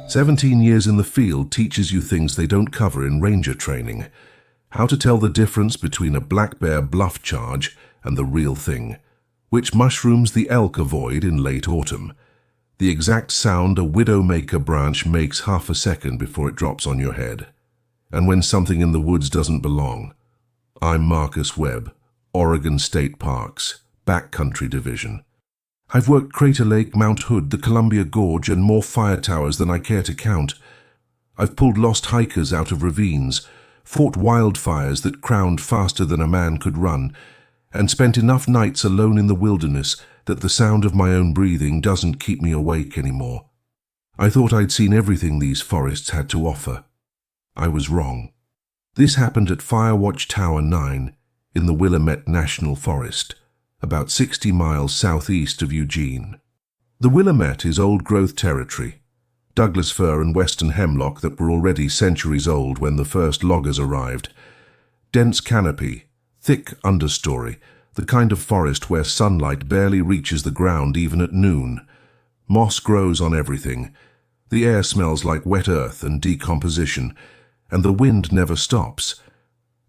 17 years in the field teaches you things they don't cover in ranger training. How to tell the difference between a black bear bluff charge and the real thing. Which mushrooms the elk avoid in late autumn. The exact sound a widowmaker branch makes half a second before it drops on your head. And when something in the woods doesn't belong. I'm Marcus Webb, Oregon State Parks, Backcountry Division. I've worked Crater Lake, Mount Hood, the Columbia Gorge, and more fire towers than I care to count. I've pulled lost hikers out of ravines, fought wildfires that crowned faster than a man could run, and spent enough nights alone in the wilderness that the sound of my own breathing doesn't keep me awake anymore. I thought I'd seen everything these forests had to offer. I was wrong. This happened at Firewatch Tower 9 in the Willamette National Forest, about 60 miles southeast of Eugene. The Willamette is old-growth territory, Douglas fir and western hemlock that were already centuries old when the first loggers arrived. Dense canopy, thick understory, the kind of forest where sunlight barely reaches the ground even at noon. Moss grows on everything. The air smells like wet earth and decomposition, and the wind never stops.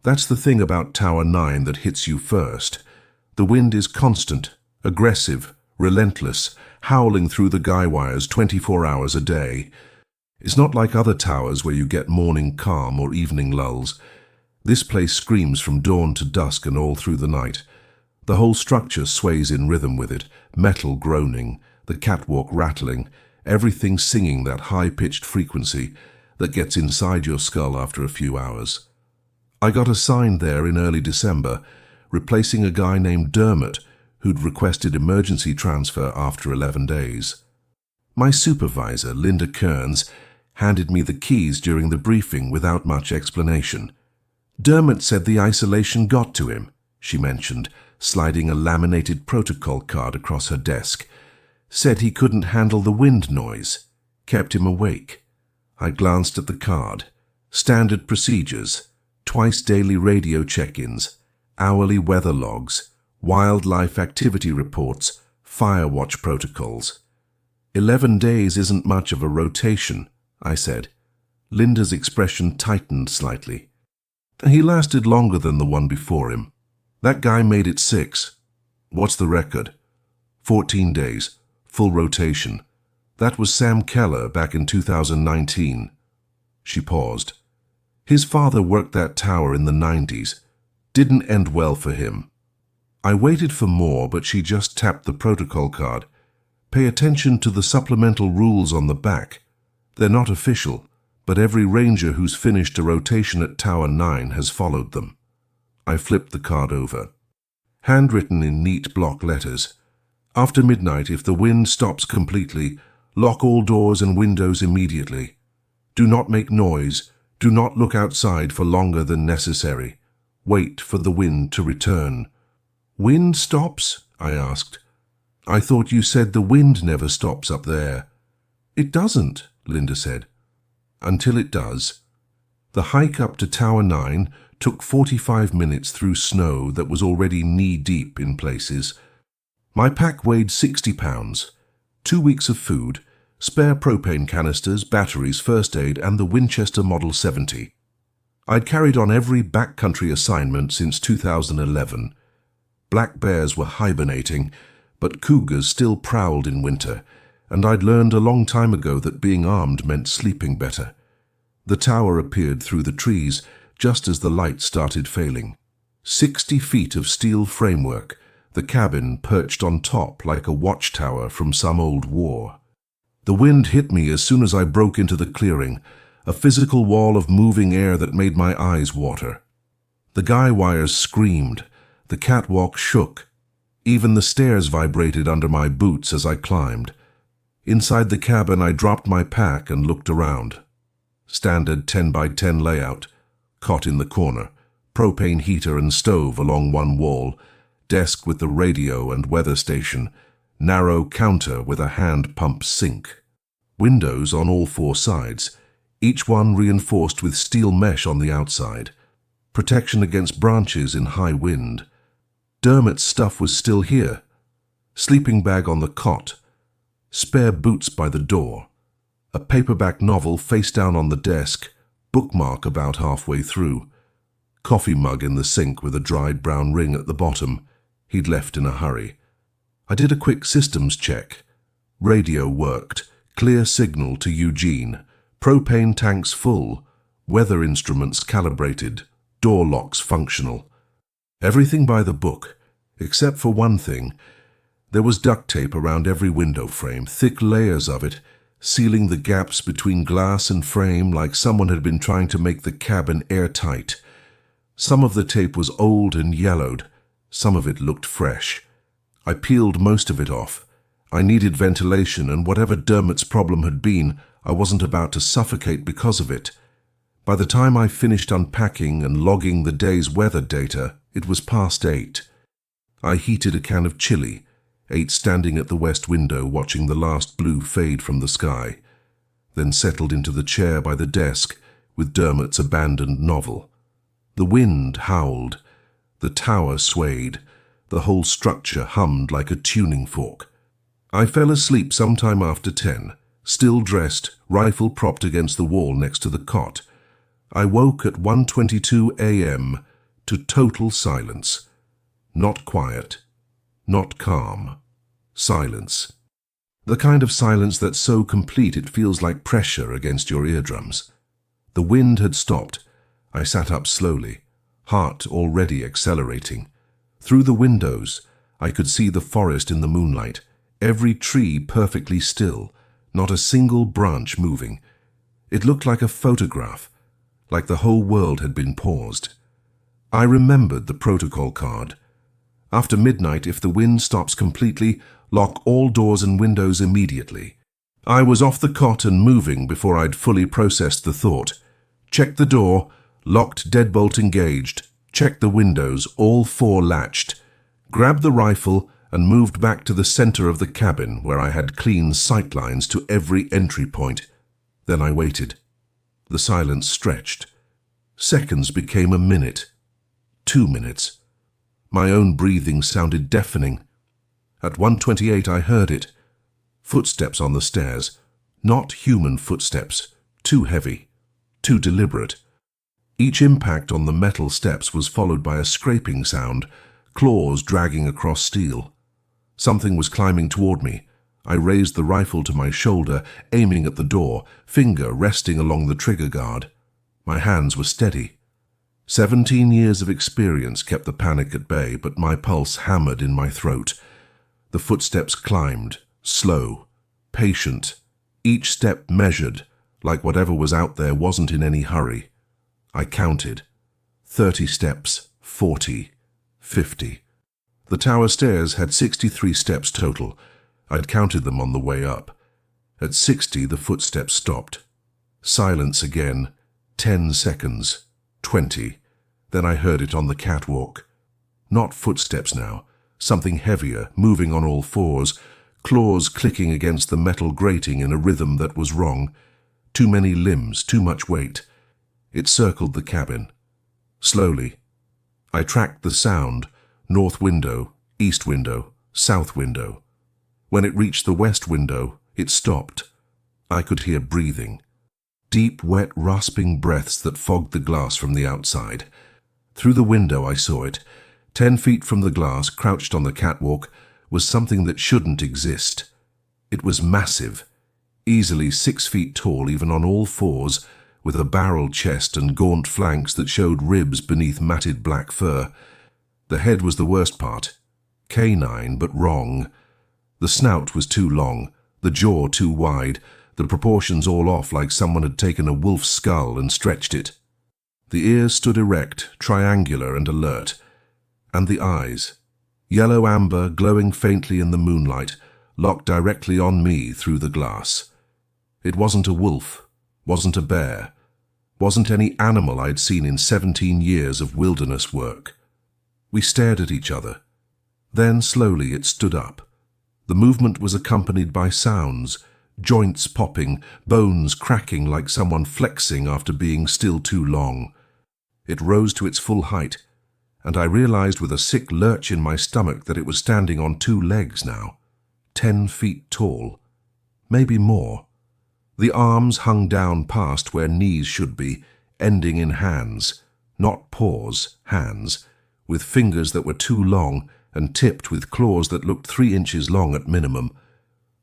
That's the thing about Tower 9 that hits you first. The wind is constant, aggressive, relentless, howling through the guy wires 24 hours a day. It's not like other towers where you get morning calm or evening lulls. This place screams from dawn to dusk and all through the night. The whole structure sways in rhythm with it, metal groaning, the catwalk rattling, everything singing that high-pitched frequency that gets inside your skull after a few hours. I got assigned there in early December, replacing a guy named Dermot who'd requested emergency transfer after 11 days. My supervisor, Linda Kearns, handed me the keys during the briefing without much explanation. Dermot said the isolation got to him, she mentioned, sliding a laminated protocol card across her desk. Said he couldn't handle the wind noise. Kept him awake. I glanced at the card. Standard procedures. Twice daily radio check-ins. Hourly weather logs, wildlife activity reports, firewatch protocols. 11 days isn't much of a rotation, I said. Linda's expression tightened slightly. He lasted longer than the one before him. That guy made it 6. What's the record? 14 days, full rotation. That was Sam Keller back in 2019. She paused. His father worked that tower in the 90s. Didn't end well for him. I waited for more, but she just tapped the protocol card. Pay attention to the supplemental rules on the back. They're not official, but every ranger who's finished a rotation at Tower 9 has followed them. I flipped the card over. Handwritten in neat block letters. After midnight, if the wind stops completely, lock all doors and windows immediately. Do not make noise. Do not look outside for longer than necessary. Wait for the wind to return. Wind stops? I asked. I thought you said the wind never stops up there. It doesn't, Linda said. Until it does. The hike up to Tower 9 took 45 minutes through snow that was already knee-deep in places. My pack weighed 60 pounds, 2 weeks of food, spare propane canisters, batteries, first aid, and the Winchester Model 70. I'd carried on every backcountry assignment since 2011. Black bears were hibernating, but cougars still prowled in winter, and I'd learned a long time ago that being armed meant sleeping better. The tower appeared through the trees just as the light started failing. 60 feet of steel framework, the cabin perched on top like a watchtower from some old war. The wind hit me as soon as I broke into the clearing, a physical wall of moving air that made my eyes water. The guy wires screamed, the catwalk shook. Even the stairs vibrated under my boots as I climbed. Inside the cabin, I dropped my pack and looked around. Standard 10 by 10 layout, cot in the corner, propane heater and stove along one wall, desk with the radio and weather station, narrow counter with a hand pump sink. Windows on all 4 sides, each one reinforced with steel mesh on the outside. Protection against branches in high wind. Dermot's stuff was still here. Sleeping bag on the cot. Spare boots by the door. A paperback novel face down on the desk, bookmark about halfway through. Coffee mug in the sink with a dried brown ring at the bottom. He'd left in a hurry. I did a quick systems check. Radio worked, clear signal to Eugene, propane tanks full, weather instruments calibrated, door locks functional. Everything by the book, except for one thing. There was duct tape around every window frame, thick layers of it, sealing the gaps between glass and frame like someone had been trying to make the cabin airtight. Some of the tape was old and yellowed, some of it looked fresh. I peeled most of it off. I needed ventilation, and whatever Dermot's problem had been, I wasn't about to suffocate because of it. By the time I finished unpacking and logging the day's weather data, it was past 8. I heated a can of chili, ate standing at the west window watching the last blue fade from the sky, then settled into the chair by the desk with Dermot's abandoned novel. The wind howled, the tower swayed, the whole structure hummed like a tuning fork. I fell asleep sometime after 10, still dressed, rifle propped against the wall next to the cot. I woke at 1:22 a.m. to total silence. Not quiet, not calm. Silence. The kind of silence that's so complete it feels like pressure against your eardrums. The wind had stopped. I sat up slowly, heart already accelerating. Through the windows, I could see the forest in the moonlight, every tree perfectly still, not a single branch moving. It looked like a photograph, like the whole world had been paused. I remembered the protocol card. After midnight, if the wind stops completely, lock all doors and windows immediately. I was off the cot and moving before I'd fully processed the thought. Checked the door, locked deadbolt engaged, checked the windows, all 4 latched, grabbed the rifle and moved back to the center of the cabin where I had clean sightlines to every entry point. Then I waited. The silence stretched. Seconds became a minute. 2 minutes. My own breathing sounded deafening. At 1:28 I heard it. Footsteps on the stairs. Not human footsteps. Too heavy. Too deliberate. Each impact on the metal steps was followed by a scraping sound, claws dragging across steel. Something was climbing toward me. I raised the rifle to my shoulder, aiming at the door, finger resting along the trigger guard. My hands were steady. 17 years of experience kept the panic at bay, but my pulse hammered in my throat. The footsteps climbed, slow, patient, each step measured, like whatever was out there wasn't in any hurry. I counted. 30 steps, 40, 50. The tower stairs had 63 steps total. I'd counted them on the way up. At 60, the footsteps stopped. Silence again. 10 seconds. 20. Then I heard it on the catwalk. Not footsteps now. Something heavier, moving on all 4s, claws clicking against the metal grating in a rhythm that was wrong. Too many limbs, too much weight. It circled the cabin. Slowly. I tracked the sound. North window, east window, south window. When it reached the west window, it stopped. I could hear breathing. Deep, wet, rasping breaths that fogged the glass from the outside. Through the window I saw it. 10 feet from the glass, crouched on the catwalk, was something that shouldn't exist. It was massive, easily 6 feet tall even on all 4s, with a barrel chest and gaunt flanks that showed ribs beneath matted black fur. The head was the worst part. Canine, but wrong. The snout was too long, the jaw too wide, the proportions all off like someone had taken a wolf's skull and stretched it. The ears stood erect, triangular and alert. And the eyes, yellow-amber, glowing faintly in the moonlight, locked directly on me through the glass. It wasn't a wolf, wasn't a bear, wasn't any animal I'd seen in 17 years of wilderness work. We stared at each other. Then slowly it stood up. The movement was accompanied by sounds, joints popping, bones cracking like someone flexing after being still too long. It rose to its full height, and I realized with a sick lurch in my stomach that it was standing on 2 legs now, 10 feet tall, maybe more. The arms hung down past where knees should be, ending in hands, not paws, hands, with fingers that were too long and tipped with claws that looked 3 inches long at minimum.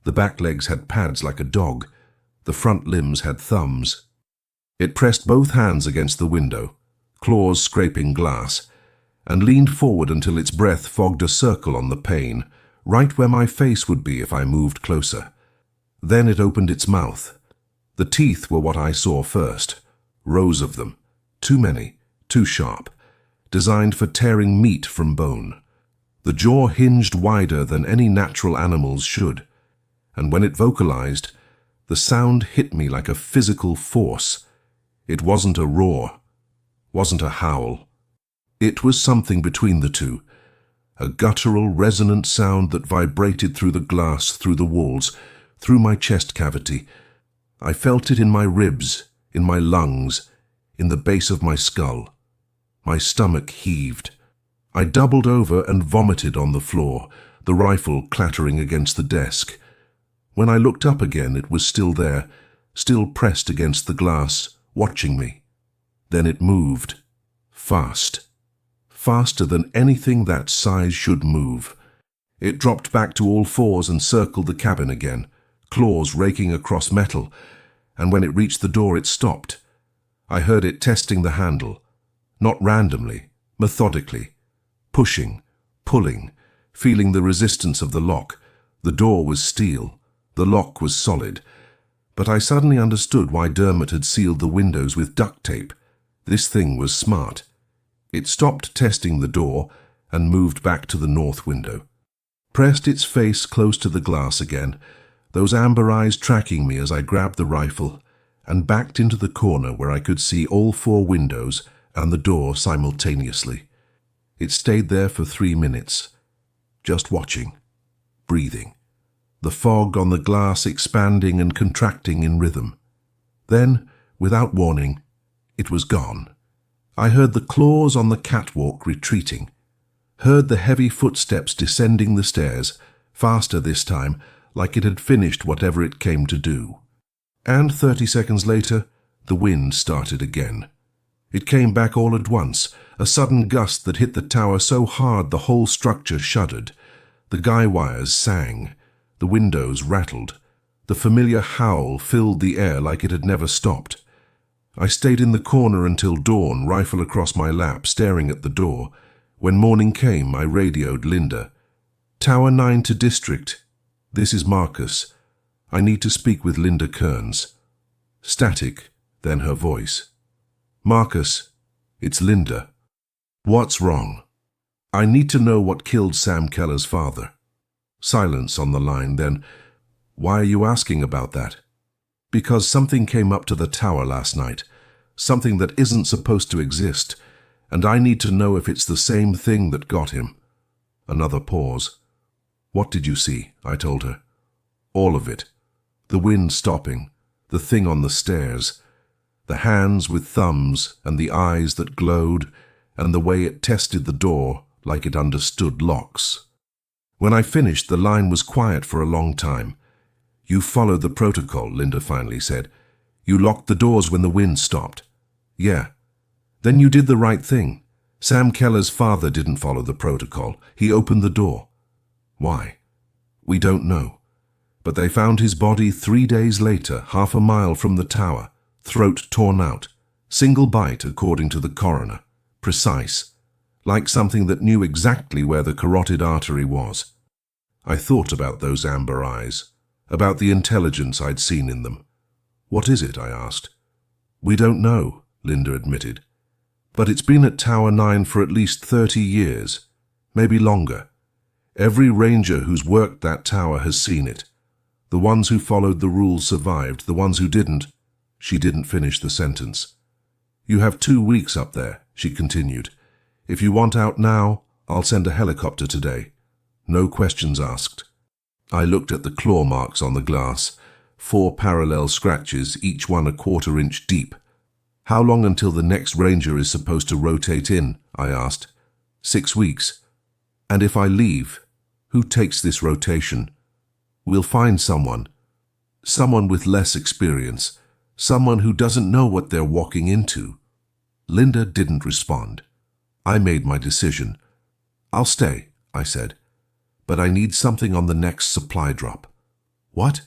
The back legs had pads like a dog. The front limbs had thumbs. It pressed both hands against the window, claws scraping glass, and leaned forward until its breath fogged a circle on the pane, right where my face would be if I moved closer. Then it opened its mouth. The teeth were what I saw first, rows of them, too many, too sharp, designed for tearing meat from bone. The jaw hinged wider than any natural animal's should, and when it vocalized, the sound hit me like a physical force. It wasn't a roar, wasn't a howl. It was something between the two, a guttural, resonant sound that vibrated through the glass, through the walls, through my chest cavity. I felt it in my ribs, in my lungs, in the base of my skull. My stomach heaved. I doubled over and vomited on the floor, the rifle clattering against the desk. When I looked up again, it was still there, still pressed against the glass, watching me. Then it moved. Fast. Faster than anything that size should move. It dropped back to all fours and circled the cabin again, claws raking across metal, and when it reached the door it stopped. I heard it testing the handle, not randomly, methodically, pushing, pulling, feeling the resistance of the lock. The door was steel, the lock was solid, but I suddenly understood why Dermot had sealed the windows with duct tape. This thing was smart. It stopped testing the door and moved back to the north window, pressed its face close to the glass again, those amber eyes tracking me as I grabbed the rifle, and backed into the corner where I could see all 4 windows and the door simultaneously. It stayed there for 3 minutes, just watching, breathing, the fog on the glass expanding and contracting in rhythm. Then, without warning, it was gone. I heard the claws on the catwalk retreating, heard the heavy footsteps descending the stairs, faster this time, like it had finished whatever it came to do. And 30 seconds later, the wind started again. It came back all at once, a sudden gust that hit the tower so hard the whole structure shuddered. The guy wires sang, the windows rattled. The familiar howl filled the air like it had never stopped. I stayed in the corner until dawn, rifle across my lap, staring at the door. When morning came, I radioed Linda. Tower 9 to District. This is Marcus. I need to speak with Linda Kearns. Static, then her voice. Marcus, it's Linda. What's wrong? I need to know what killed Sam Keller's father. Silence on the line, then, why are you asking about that? Because something came up to the tower last night, something that isn't supposed to exist, and I need to know if it's the same thing that got him. Another pause. What did you see? I told her. All of it. The wind stopping, the thing on the stairs, the hands with thumbs and the eyes that glowed, and the way it tested the door like it understood locks. When I finished, the line was quiet for a long time. You followed the protocol, Linda finally said. You locked the doors when the wind stopped. Yeah. Then you did the right thing. Sam Keller's father didn't follow the protocol. He opened the door. Why? We don't know. But they found his body 3 days later, half a mile from the tower, throat torn out. Single bite, according to the coroner. Precise. Like something that knew exactly where the carotid artery was. I thought about those amber eyes, about the intelligence I'd seen in them. What is it? I asked. We don't know, Linda admitted. But it's been at Tower 9 for at least 30 years, maybe longer. Every ranger who's worked that tower has seen it. The ones who followed the rules survived, the ones who didn't. She didn't finish the sentence. You have 2 weeks up there, she continued. If you want out now, I'll send a helicopter today. No questions asked. I looked at the claw marks on the glass, 4 parallel scratches, each one a 1/4 inch deep. How long until the next ranger is supposed to rotate in? I asked. 6 weeks. And if I leave, who takes this rotation? We'll find someone. Someone with less experience. Someone who doesn't know what they're walking into. Linda didn't respond. I made my decision. "I'll stay," I said. "But I need something on the next supply drop." "What?"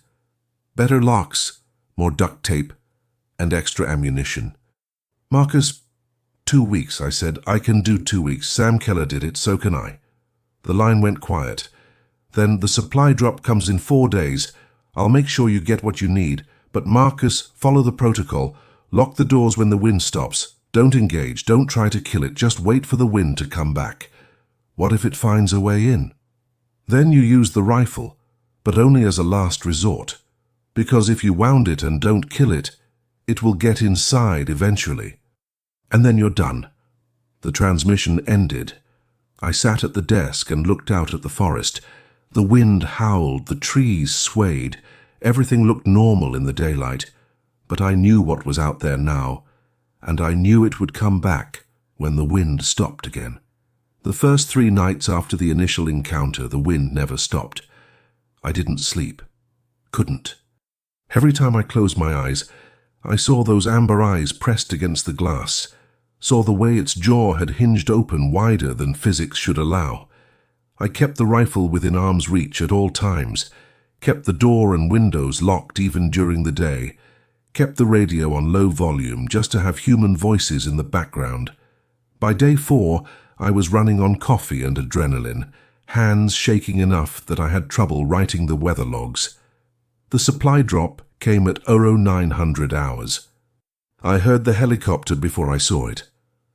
"Better locks, more duct tape, and extra ammunition." "Marcus, 2 weeks," I said. "I can do 2 weeks. Sam Keller did it, so can I." The line went quiet. "Then the supply drop comes in 4 days. I'll make sure you get what you need. But Marcus, follow the protocol. Lock the doors when the wind stops. Don't engage. Don't try to kill it. Just wait for the wind to come back. What if it finds a way in? Then you use the rifle, but only as a last resort. Because if you wound it and don't kill it, it will get inside eventually. And then you're done." The transmission ended. I sat at the desk and looked out at the forest. The wind howled, the trees swayed. Everything looked normal in the daylight. But I knew what was out there now, and I knew it would come back when the wind stopped again. The first 3 nights after the initial encounter, the wind never stopped. I didn't sleep. Couldn't. Every time I closed my eyes, I saw those amber eyes pressed against the glass, saw the way its jaw had hinged open wider than physics should allow. I kept the rifle within arm's reach at all times, kept the door and windows locked even during the day, kept the radio on low volume just to have human voices in the background. By day 4, I was running on coffee and adrenaline, hands shaking enough that I had trouble writing the weather logs. The supply drop came at 0900 hours. I heard the helicopter before I saw it,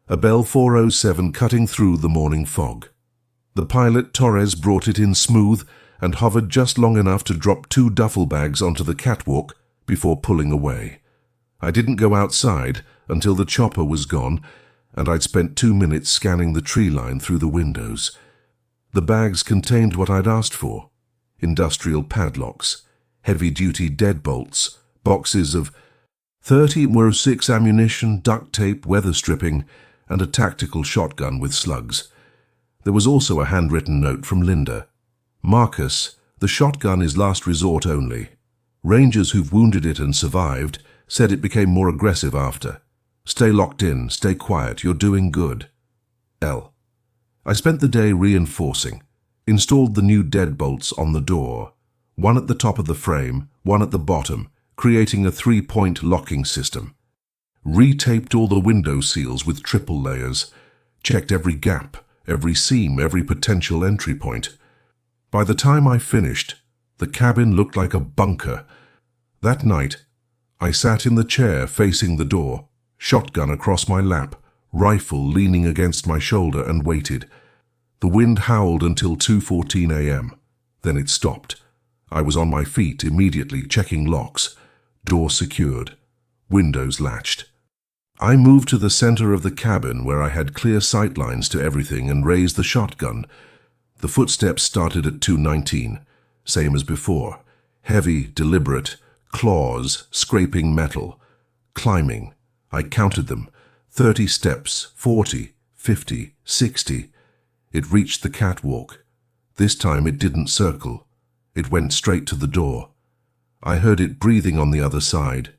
a Bell 407 cutting through the morning fog. The pilot, Torres, brought it in smooth and hovered just long enough to drop 2 duffel bags onto the catwalk before pulling away. I didn't go outside until the chopper was gone, and I'd spent 2 minutes scanning the tree line through the windows. The bags contained what I'd asked for: industrial padlocks, heavy-duty deadbolts, boxes of 30-06 ammunition, duct tape, weather stripping, and a tactical shotgun with slugs. There was also a handwritten note from Linda. "Marcus, the shotgun is last resort only. Rangers who've wounded it and survived said it became more aggressive after. Stay locked in, stay quiet, you're doing good. L." I spent the day reinforcing, installed the new deadbolts on the door, one at the top of the frame, one at the bottom, creating a 3-point locking system. Retaped all the window seals with triple layers, checked every gap, every seam, every potential entry point. By the time I finished, the cabin looked like a bunker. That night, I sat in the chair facing the door, shotgun across my lap, rifle leaning against my shoulder, and waited. The wind howled until 2:14 a.m. Then it stopped. I was on my feet immediately, checking locks. Door secured. Windows latched. I moved to the center of the cabin where I had clear sight lines to everything and raised the shotgun. The footsteps started at 2:19, same as before. Heavy, deliberate, claws scraping metal. Climbing. I counted them. 30 steps, 40, 50, 60. It reached the catwalk. This time it didn't circle. It went straight to the door. I heard it breathing on the other side,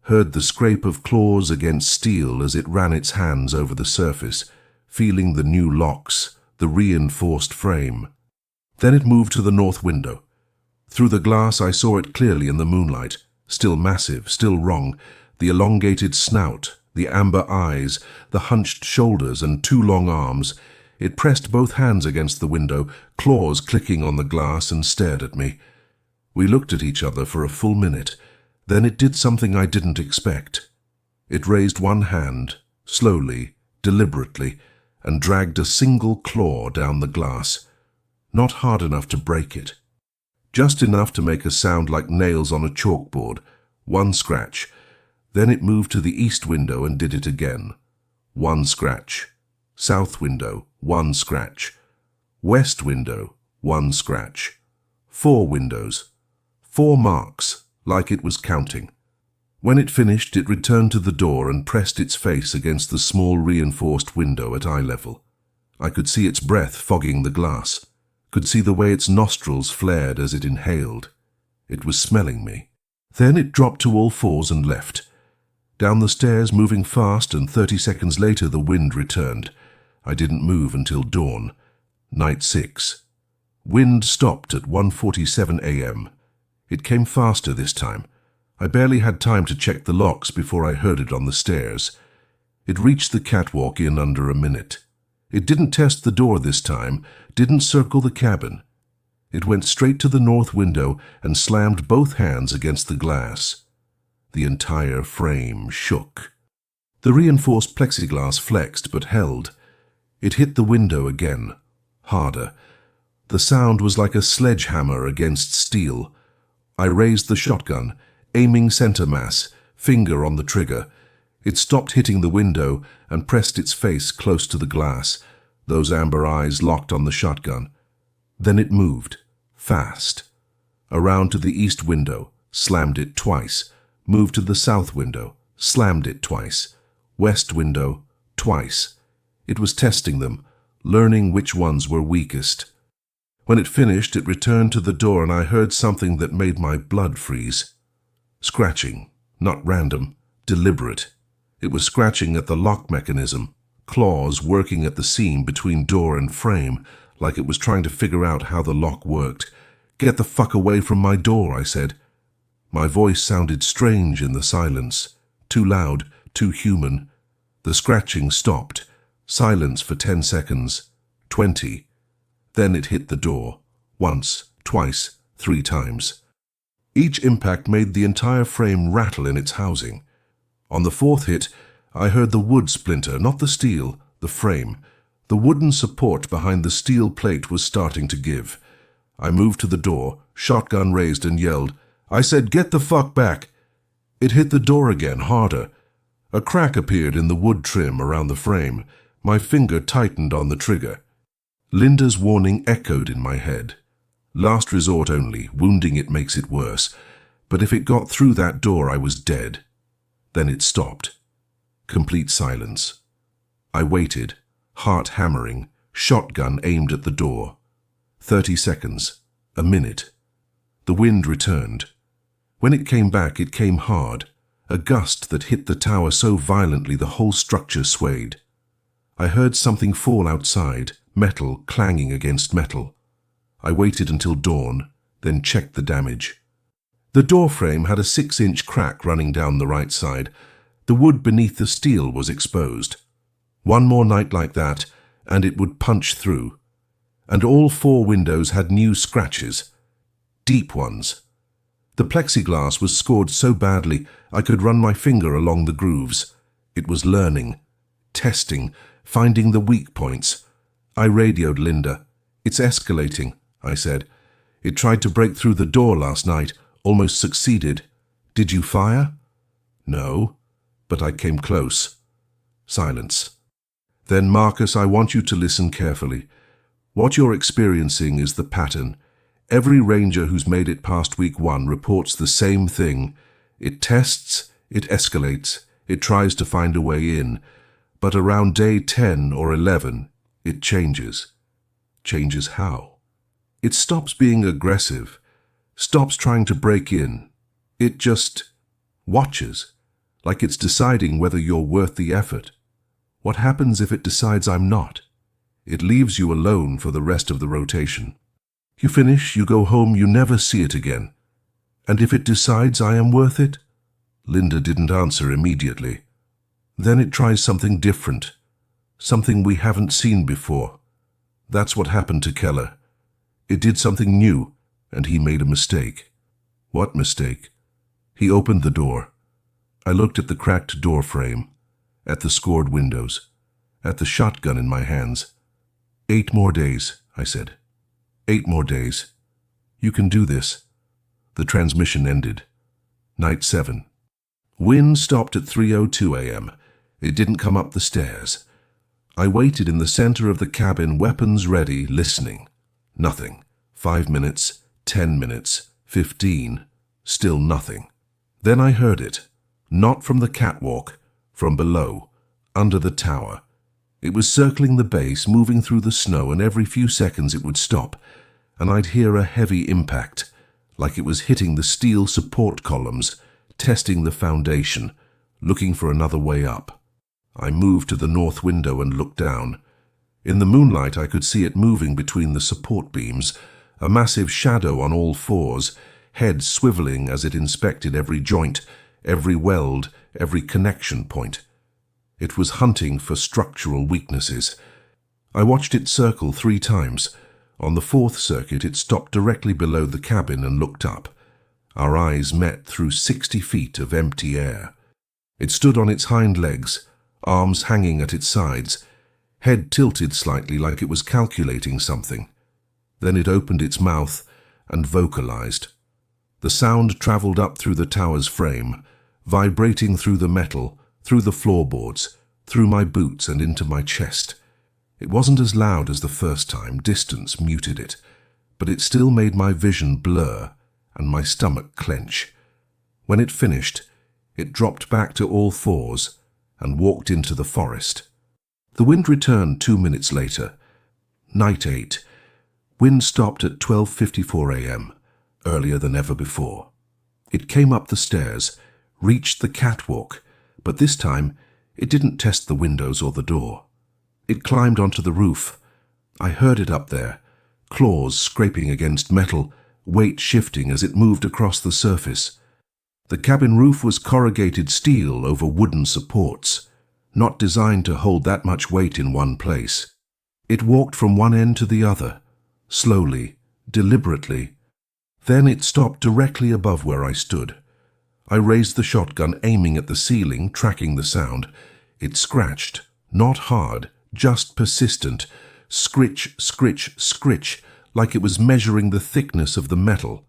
heard the scrape of claws against steel as it ran its hands over the surface, feeling the new locks, the reinforced frame. Then it moved to the north window. Through the glass I saw it clearly in the moonlight, still massive, still wrong, the elongated snout, the amber eyes, the hunched shoulders and 2 long arms. It pressed both hands against the window, claws clicking on the glass, and stared at me. We looked at each other for a full minute. Then it did something I didn't expect. It raised one hand, slowly, deliberately, and dragged a single claw down the glass. Not hard enough to break it. Just enough to make a sound like nails on a chalkboard. One scratch. Then it moved to the east window and did it again. One scratch. South window, one scratch. West window, one scratch. 4 windows. 4 marks, like it was counting. When it finished, it returned to the door and pressed its face against the small reinforced window at eye level. I could see its breath fogging the glass, could see the way its nostrils flared as it inhaled. It was smelling me. Then it dropped to all fours and left. Down the stairs, moving fast, and 30 seconds later the wind returned. I didn't move until dawn. Night 6. Wind stopped at 1:47 a.m. It came faster this time. I barely had time to check the locks before I heard it on the stairs. It reached the catwalk in under a minute. It didn't test the door this time, didn't circle the cabin. It went straight to the north window and slammed both hands against the glass. The entire frame shook. The reinforced plexiglass flexed but held. It hit the window again, harder. The sound was like a sledgehammer against steel. I raised the shotgun, aiming center mass, finger on the trigger. It stopped hitting the window and pressed its face close to the glass, those amber eyes locked on the shotgun. Then it moved, fast. Around to the east window, slammed it twice. Moved to the south window, slammed it twice. West window, twice. It was testing them, learning which ones were weakest. When it finished, it returned to the door and I heard something that made my blood freeze. Scratching, not random, deliberate. It was scratching at the lock mechanism, claws working at the seam between door and frame, like it was trying to figure out how the lock worked. "Get the fuck away from my door," I said. My voice sounded strange in the silence, too loud, too human. The scratching stopped. Silence for 10 seconds, 20. Then it hit the door, once, twice, 3 times. Each impact made the entire frame rattle in its housing. On the 4th hit, I heard the wood splinter, not the steel, the frame. The wooden support behind the steel plate was starting to give. I moved to the door, shotgun raised, and yelled. I said, "Get the fuck back." It hit the door again, harder. A crack appeared in the wood trim around the frame. My finger tightened on the trigger. Linda's warning echoed in my head. Last resort only, wounding it makes it worse. But if it got through that door, I was dead. Then it stopped. Complete silence. I waited, heart hammering, shotgun aimed at the door. 30 seconds, a minute. The wind returned. When it came back, it came hard, a gust that hit the tower so violently the whole structure swayed. I heard something fall outside, metal clanging against metal. I waited until dawn, then checked the damage. The door frame had a 6-inch crack running down the right side. The wood beneath the steel was exposed. One more night like that, and it would punch through. And all 4 windows had new scratches, deep ones. The plexiglass was scored so badly I could run my finger along the grooves. It was learning, testing, finding the weak points. I radioed Linda. "It's escalating," I said. "It tried to break through the door last night, almost succeeded. Did you fire?" "No, but I came close." Silence. "Then, Marcus, I want you to listen carefully. What you're experiencing is the pattern. Every ranger who's made it past week 1 reports the same thing. It tests, it escalates, it tries to find a way in. But around day 10 or 11, it changes. Changes how? It stops being aggressive, stops trying to break in. It just watches, like it's deciding whether you're worth the effort. What happens if it decides I'm not? It leaves you alone for the rest of the rotation. You finish, you go home, you never see it again. And if it decides I am worth it?" Linda didn't answer immediately. "Then it tries something different, something we haven't seen before. That's what happened to Keller. It did something new, and he made a mistake." "What mistake?" He opened the door. I looked at the cracked door frame, at the scored windows, at the shotgun in my hands. 8 more days, I said. 8 more days. You can do this." The transmission ended. Night 7. Wind stopped at 3:02 a.m. It didn't come up the stairs. I waited in the center of the cabin, weapons ready, listening. Nothing. 5 minutes, 10 minutes, 15. Still nothing. Then I heard it. Not from the catwalk, from below, under the tower. It was circling the base, moving through the snow, and every few seconds it would stop, and I'd hear a heavy impact, like it was hitting the steel support columns, testing the foundation, looking for another way up. I moved to the north window and looked down. In the moonlight I could see it moving between the support beams, a massive shadow on all fours, head swiveling as it inspected every joint, every weld, every connection point. It was hunting for structural weaknesses. I watched it circle 3 times. On the 4th circuit it stopped directly below the cabin and looked up. Our eyes met through 60 feet of empty air. It stood on its hind legs, arms hanging at its sides, head tilted slightly like it was calculating something. Then it opened its mouth and vocalized. The sound traveled up through the tower's frame, vibrating through the metal, through the floorboards, through my boots and into my chest. It wasn't as loud as the first time, distance muted it, but it still made my vision blur and my stomach clench. When it finished, it dropped back to all fours and walked into the forest. The wind returned 2 minutes later. Night 8. Wind stopped at 12:54 a.m., earlier than ever before. It came up the stairs, reached the catwalk, but this time it didn't test the windows or the door. It climbed onto the roof. I heard it up there, claws scraping against metal, weight shifting as it moved across the surface. The cabin roof was corrugated steel over wooden supports, not designed to hold that much weight in one place. It walked from one end to the other, slowly, deliberately. Then it stopped directly above where I stood. I raised the shotgun, aiming at the ceiling, tracking the sound. It scratched, not hard, just persistent, scritch, scritch, scritch, like it was measuring the thickness of the metal.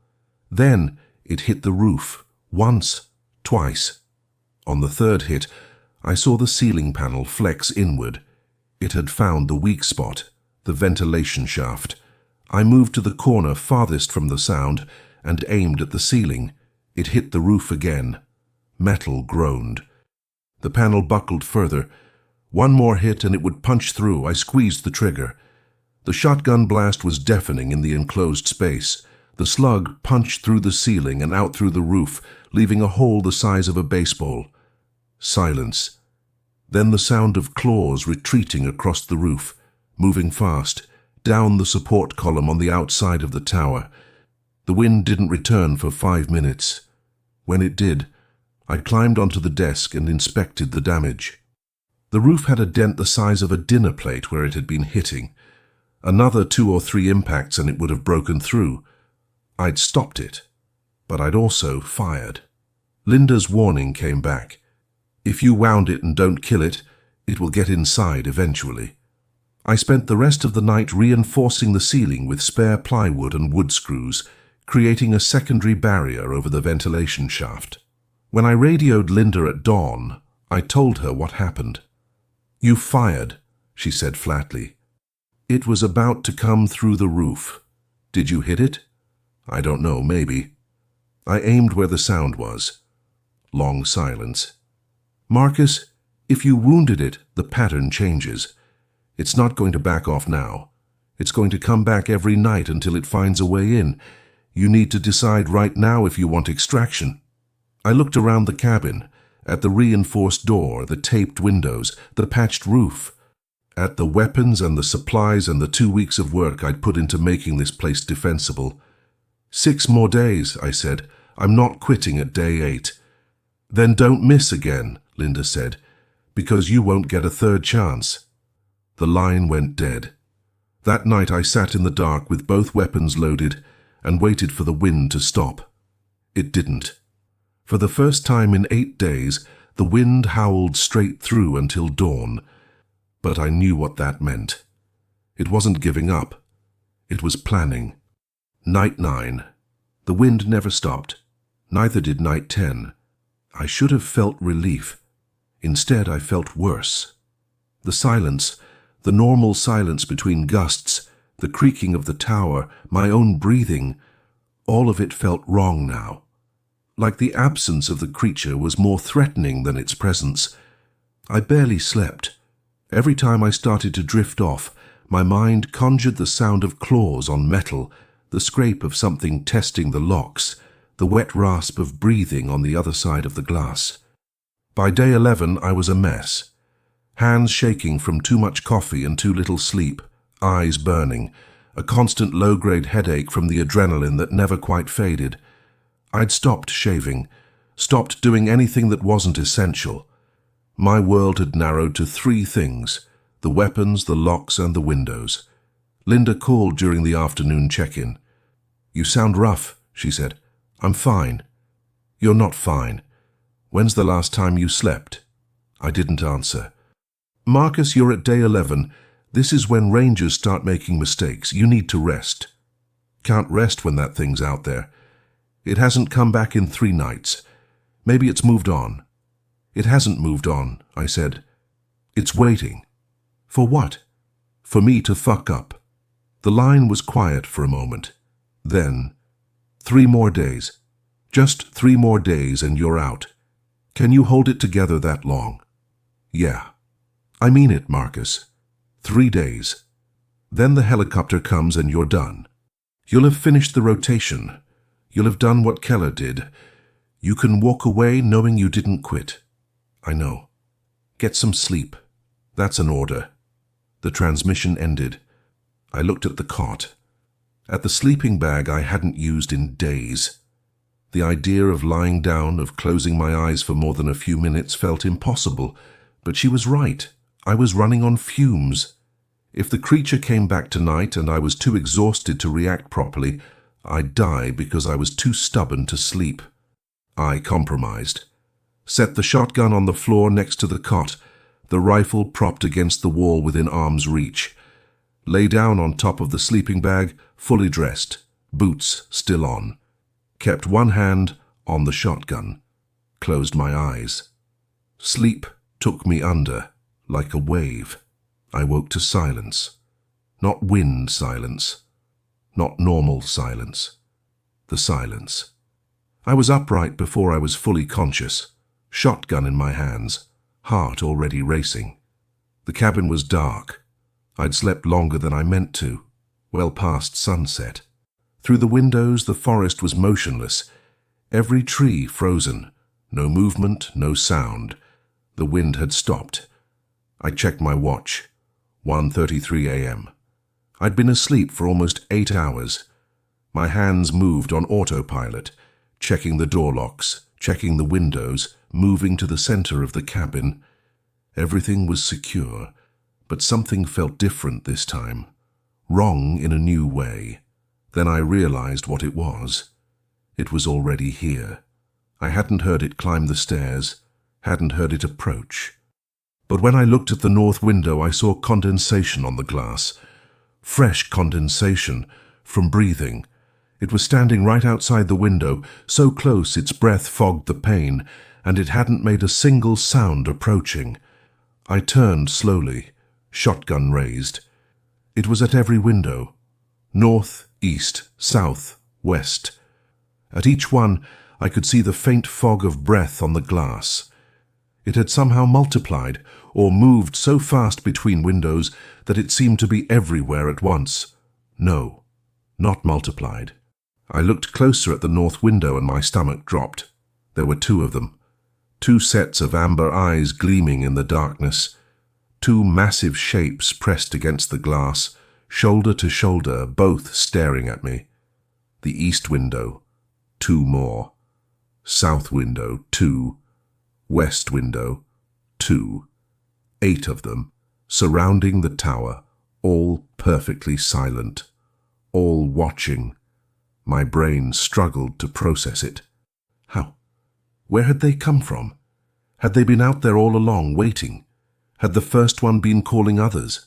Then it hit the roof, once, twice. On the 3rd hit, I saw the ceiling panel flex inward. It had found the weak spot, the ventilation shaft. I moved to the corner farthest from the sound and aimed at the ceiling. It hit the roof again. Metal groaned. The panel buckled further. One more hit and it would punch through. I squeezed the trigger. The shotgun blast was deafening in the enclosed space. The slug punched through the ceiling and out through the roof, leaving a hole the size of a baseball. Silence. Then the sound of claws retreating across the roof, moving fast, down the support column on the outside of the tower. The wind didn't return for 5 minutes. When it did, I climbed onto the desk and inspected the damage. The roof had a dent the size of a dinner plate where it had been hitting. Another 2 or 3 impacts and it would have broken through. I'd stopped it, but I'd also fired. Linda's warning came back. If you wound it and don't kill it, it will get inside eventually. I spent the rest of the night reinforcing the ceiling with spare plywood and wood screws, creating a secondary barrier over the ventilation shaft. When I radioed Linda at dawn, I told her what happened. "You fired," she said flatly. "It was about to come through the roof. Did you hit it?" "I don't know, maybe." I aimed where the sound was. Long silence. "Marcus, if you wounded it, the pattern changes. It's not going to back off now. It's going to come back every night until it finds a way in. You need to decide right now if you want extraction." I looked around the cabin, at the reinforced door, the taped windows, the patched roof, at the weapons and the supplies and the 2 weeks of work I'd put into making this place defensible. 6 more days, I said. I'm not quitting at day 8. "Then don't miss again," Linda said, "because you won't get a 3rd chance." The line went dead. That night I sat in the dark with both weapons loaded and waited for the wind to stop. It didn't. For the first time in 8 days, the wind howled straight through until dawn, but I knew what that meant. It wasn't giving up. It was planning. Night 9. The wind never stopped. Neither did night 10. I should have felt relief. Instead, I felt worse. The silence, the normal silence between gusts, the creaking of the tower, my own breathing, all of it felt wrong now. Like the absence of the creature was more threatening than its presence. I barely slept. Every time I started to drift off, my mind conjured the sound of claws on metal, the scrape of something testing the locks, the wet rasp of breathing on the other side of the glass. By day 11, I was a mess. Hands shaking from too much coffee and too little sleep, eyes burning, a constant low-grade headache from the adrenaline that never quite faded. I'd stopped shaving, stopped doing anything that wasn't essential. My world had narrowed to 3 things: the weapons, the locks, and the windows. Linda called during the afternoon check-in. "You sound rough," she said. "I'm fine." "You're not fine. When's the last time you slept?" I didn't answer. "Marcus, you're at day 11. This is when rangers start making mistakes. You need to rest." "Can't rest when that thing's out there. It hasn't come back in 3 nights. Maybe it's moved on." "It hasn't moved on," I said. "It's waiting." "For what?" "For me to fuck up." The line was quiet for a moment. Then, 3 more days. Just 3 more days and you're out. Can you hold it together that long?" "Yeah." "I mean it, Marcus. 3 days. Then the helicopter comes and you're done. You'll have finished the rotation. You'll have done what Keller did. You can walk away knowing you didn't quit." "I know. Get some sleep." "That's an order." The transmission ended. I looked at the cot. At the sleeping bag I hadn't used in days. The idea of lying down, of closing my eyes for more than a few minutes felt impossible, but she was right. I was running on fumes. If the creature came back tonight and I was too exhausted to react properly, I'd die because I was too stubborn to sleep. I compromised. Set the shotgun on the floor next to the cot, the rifle propped against the wall within arm's reach. Lay down on top of the sleeping bag, fully dressed, boots still on. Kept one hand on the shotgun. Closed my eyes. Sleep took me under, like a wave. I woke to silence. Not wind silence. Not normal silence. The silence. I was upright before I was fully conscious. Shotgun in my hands. Heart already racing. The cabin was dark. I'd slept longer than I meant to, well past sunset. Through the windows the forest was motionless, every tree frozen, no movement, no sound. The wind had stopped. I checked my watch, 1:33 a.m. I'd been asleep for almost 8 hours. My hands moved on autopilot, checking the door locks, checking the windows, moving to the center of the cabin. Everything was secure, but something felt different this time. Wrong in a new way. Then I realized what it was. It was already here. I hadn't heard it climb the stairs, hadn't heard it approach. But when I looked at the north window, I saw condensation on the glass. Fresh condensation from breathing. It was standing right outside the window, so close its breath fogged the pane, and it hadn't made a single sound approaching. I turned slowly, shotgun raised. It was at every window. North, east, south, west. At each one, I could see the faint fog of breath on the glass. It had somehow multiplied, or moved so fast between windows that it seemed to be everywhere at once. No, not multiplied. I looked closer at the north window and my stomach dropped. There were 2 of them. 2 sets of amber eyes gleaming in the darkness. 2 massive shapes pressed against the glass, shoulder to shoulder, both staring at me. The east window, 2 more. South window, 2. West window, 2. 8 of them, surrounding the tower, all perfectly silent, all watching. My brain struggled to process it. How? Where had they come from? Had they been out there all along, waiting? Had the first one been calling others?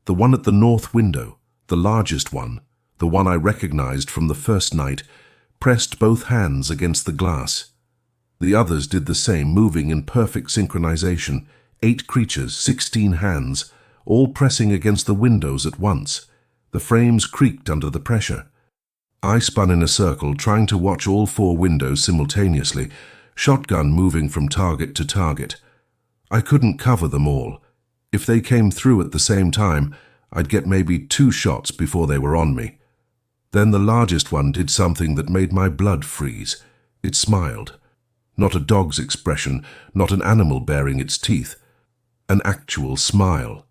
The one at the north window, the largest one, the one I recognized from the first night, pressed both hands against the glass. The others did the same, moving in perfect synchronization, 8 creatures, 16 hands, all pressing against the windows at once. The frames creaked under the pressure. I spun in a circle, trying to watch all 4 windows simultaneously, shotgun moving from target to target. I couldn't cover them all. If they came through at the same time, I'd get maybe 2 shots before they were on me. Then the largest one did something that made my blood freeze. It smiled. Not a dog's expression, not an animal baring its teeth. An actual smile.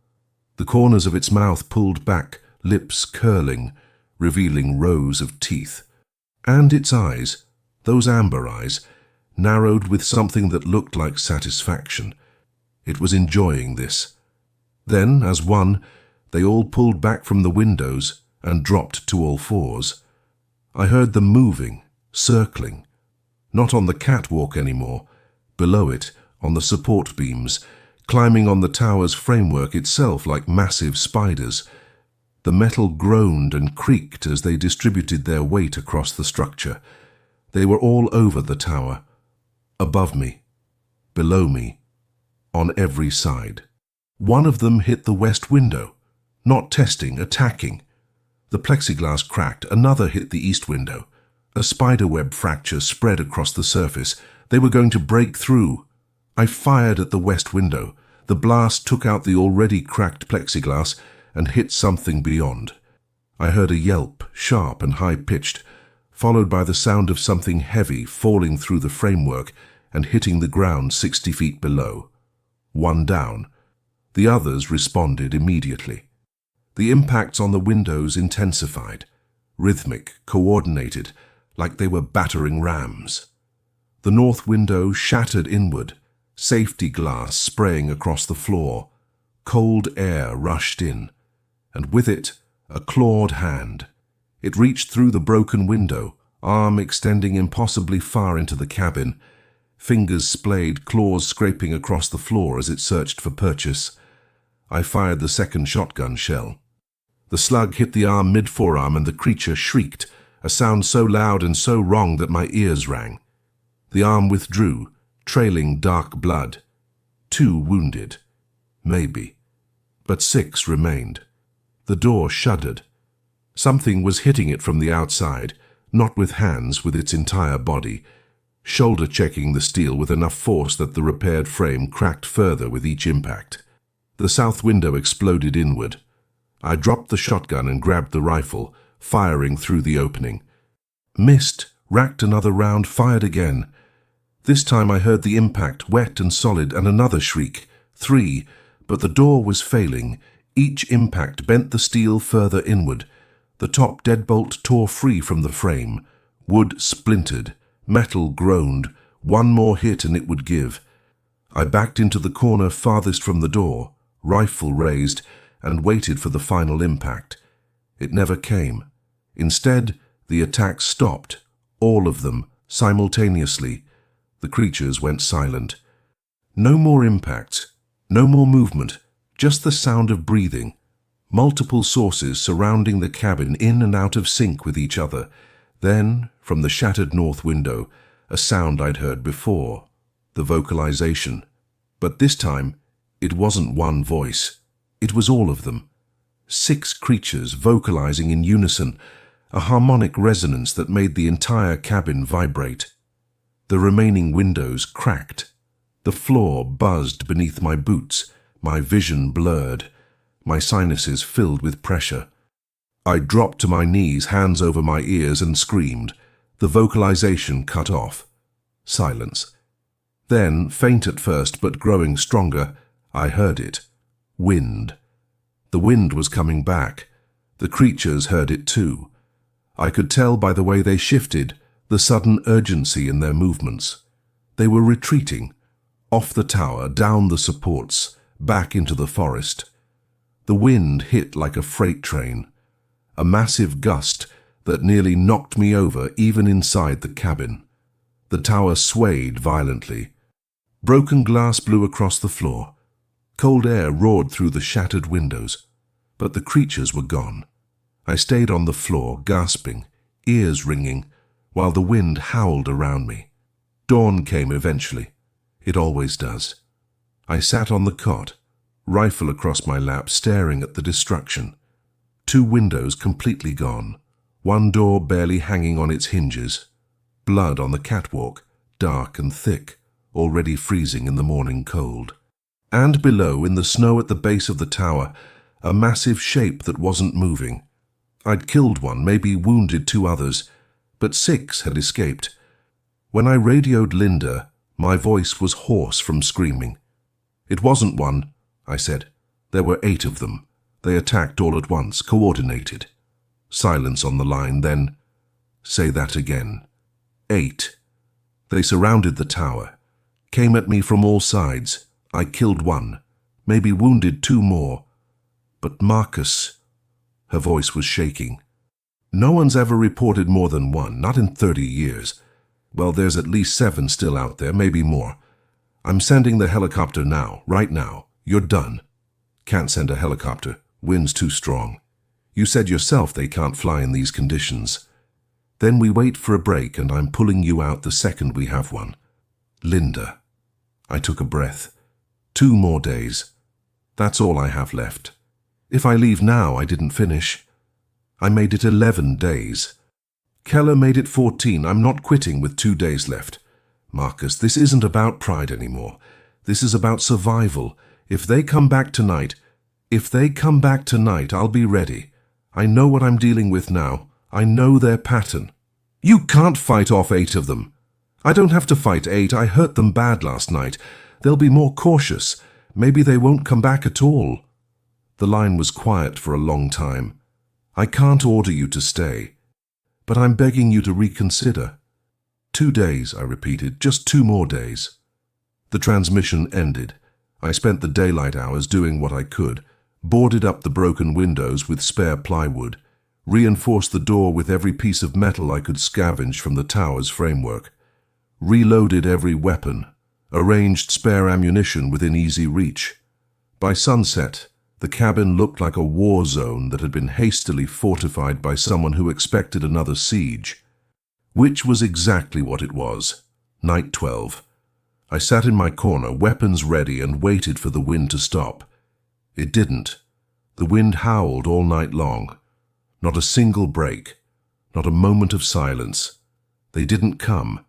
The corners of its mouth pulled back, lips curling, revealing rows of teeth. And its eyes, those amber eyes, narrowed with something that looked like satisfaction. It was enjoying this. Then, as one, they all pulled back from the windows and dropped to all fours. I heard them moving, circling. Not on the catwalk anymore, below it, on the support beams, climbing on the tower's framework itself like massive spiders. The metal groaned and creaked as they distributed their weight across the structure. They were all over the tower, above me, below me, on every side. One of them hit the west window, not testing, attacking. The plexiglass cracked, another hit the east window. A spiderweb fracture spread across the surface. They were going to break through. I fired at the west window. The blast took out the already cracked plexiglass and hit something beyond. I heard a yelp, sharp and high-pitched, followed by the sound of something heavy falling through the framework and hitting the ground 60 feet below. One down. The others responded immediately. The impacts on the windows intensified, rhythmic, coordinated, like they were battering rams. The north window shattered inward, safety glass spraying across the floor. Cold air rushed in, and with it, a clawed hand. It reached through the broken window, arm extending impossibly far into the cabin, fingers splayed, claws scraping across the floor as it searched for purchase. I fired the second shotgun shell. The slug hit the arm mid-forearm and the creature shrieked, a sound so loud and so wrong that my ears rang. The arm withdrew, trailing dark blood. 2 wounded. Maybe. But 6 remained. The door shuddered. Something was hitting it from the outside, not with hands, with its entire body, shoulder-checking the steel with enough force that the repaired frame cracked further with each impact. The south window exploded inward. I dropped the shotgun and grabbed the rifle, firing through the opening. Missed, racked another round, fired again. This time I heard the impact, wet and solid, and another shriek. 3, but the door was failing. Each impact bent the steel further inward. The top deadbolt tore free from the frame. Wood splintered. Metal groaned. One more hit and it would give. I backed into the corner farthest from the door, rifle raised, and waited for the final impact. It never came. Instead, the attack stopped, all of them, simultaneously. The creatures went silent. No more impacts, no more movement, just the sound of breathing. Multiple sources surrounding the cabin, in and out of sync with each other. Then, from the shattered north window, a sound I'd heard before, the vocalization. But this time, it wasn't one voice. It was all of them. 6 creatures vocalizing in unison, a harmonic resonance that made the entire cabin vibrate. The remaining windows cracked. The floor buzzed beneath my boots, my vision blurred, my sinuses filled with pressure. I dropped to my knees, hands over my ears, and screamed. The vocalization cut off. Silence. Then, faint at first but growing stronger, I heard it. Wind. The wind was coming back. The creatures heard it too. I could tell by the way they shifted, the sudden urgency in their movements. They were retreating, off the tower, down the supports, back into the forest. The wind hit like a freight train, a massive gust that nearly knocked me over even inside the cabin. The tower swayed violently. Broken glass blew across the floor. Cold air roared through the shattered windows, but the creatures were gone. I stayed on the floor, gasping, ears ringing, while the wind howled around me. Dawn came eventually. It always does. I sat on the cot, rifle across my lap, staring at the destruction. 2 windows completely gone, one door barely hanging on its hinges. Blood on the catwalk, dark and thick, already freezing in the morning cold. And below, in the snow at the base of the tower, a massive shape that wasn't moving. I'd killed one, maybe wounded 2 others, but 6 had escaped. When I radioed Linda, my voice was hoarse from screaming. "It wasn't one," I said. "There were 8 of them. They attacked all at once, coordinated." Silence on the line, then, "Say that again." 8. They surrounded the tower, came at me from all sides. I killed 1, maybe wounded 2 more. But Marcus, her voice was shaking. "No one's ever reported more than 1, not in 30 years. Well, there's at least 7 still out there, maybe more. I'm sending the helicopter now, right now. You're done." "Can't send a helicopter. Wind's too strong. You said yourself they can't fly in these conditions." "Then we wait for a break and I'm pulling you out the second we have one." "Linda." I took a breath. 2 more days. That's all I have left. If I leave now, I didn't finish. I made it 11 days. Keller made it 14. I'm not quitting with 2 days left. Marcus, this isn't about pride anymore. This is about survival. If they come back tonight, I'll be ready. I know what I'm dealing with now. I know their pattern. You can't fight off 8 of them. I don't have to fight 8. I hurt them bad last night. They'll be more cautious. Maybe they won't come back at all. The line was quiet for a long time. "I can't order you to stay, but I'm begging you to reconsider." 2 days, I repeated, just 2 more days. The transmission ended. I spent the daylight hours doing what I could, boarded up the broken windows with spare plywood, reinforced the door with every piece of metal I could scavenge from the tower's framework, reloaded every weapon, arranged spare ammunition within easy reach. By sunset, the cabin looked like a war zone that had been hastily fortified by someone who expected another siege. Which was exactly what it was. Night 12. I sat in my corner, weapons ready, and waited for the wind to stop. It didn't. The wind howled all night long. Not a single break. Not a moment of silence. They didn't come.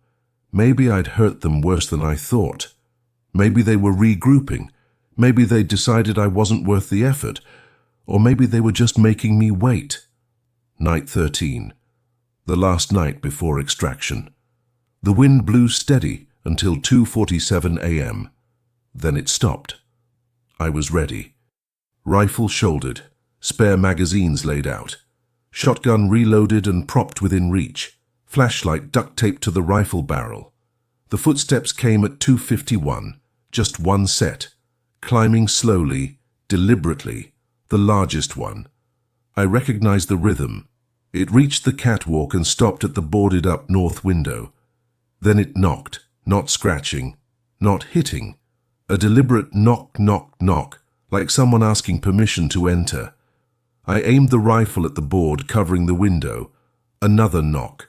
Maybe I'd hurt them worse than I thought. Maybe they were regrouping. Maybe they'd decided I wasn't worth the effort. Or maybe they were just making me wait. Night 13. The last night before extraction. The wind blew steady until 2:47 a.m. Then it stopped. I was ready. Rifle shouldered, spare magazines laid out, shotgun reloaded and propped within reach, flashlight duct taped to the rifle barrel. The footsteps came at 2:51, just one set, climbing slowly, deliberately, the largest one. I recognized the rhythm. It reached the catwalk and stopped at the boarded-up north window. Then it knocked, not scratching, not hitting. A deliberate knock, knock, knock, like someone asking permission to enter. I aimed the rifle at the board covering the window. Another knock.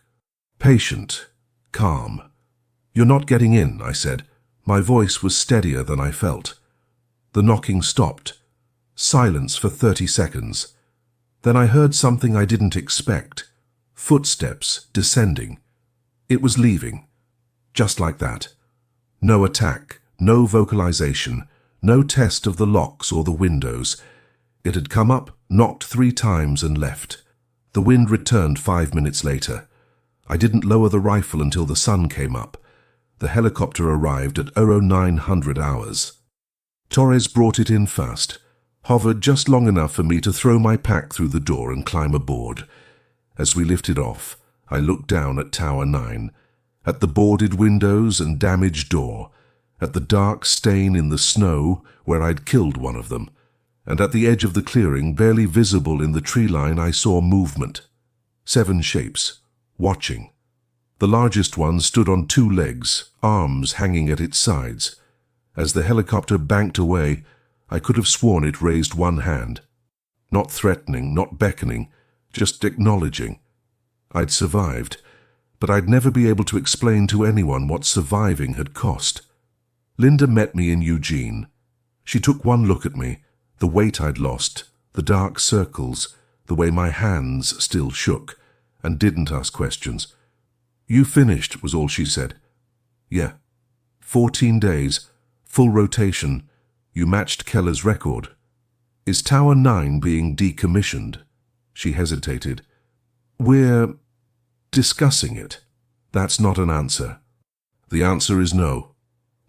Patient, calm. "You're not getting in," I said. My voice was steadier than I felt. The knocking stopped. Silence for 30 seconds. Then I heard something I didn't expect. Footsteps descending. It was leaving. Just like that. No attack, no vocalization, no test of the locks or the windows. It had come up, knocked 3 times and left. The wind returned 5 minutes later. I didn't lower the rifle until the sun came up. The helicopter arrived at 0900 hours. Torres brought it in first, hovered just long enough for me to throw my pack through the door and climb aboard. As we lifted off, I looked down at Tower 9, at the boarded windows and damaged door, at the dark stain in the snow where I'd killed one of them, and at the edge of the clearing, barely visible in the tree line, I saw movement. 7 shapes, watching. The largest one stood on 2 legs, arms hanging at its sides. As the helicopter banked away, I could have sworn it raised one hand. Not threatening, not beckoning, just acknowledging. I'd survived, but I'd never be able to explain to anyone what surviving had cost. Linda met me in Eugene. She took one look at me, the weight I'd lost, the dark circles, the way my hands still shook, and didn't ask questions. "You finished," was all she said. "Yeah. 14 days, full rotation. You matched Keller's record. Is Tower 9 being decommissioned?" She hesitated. We're discussing it. That's not an answer. The answer is no.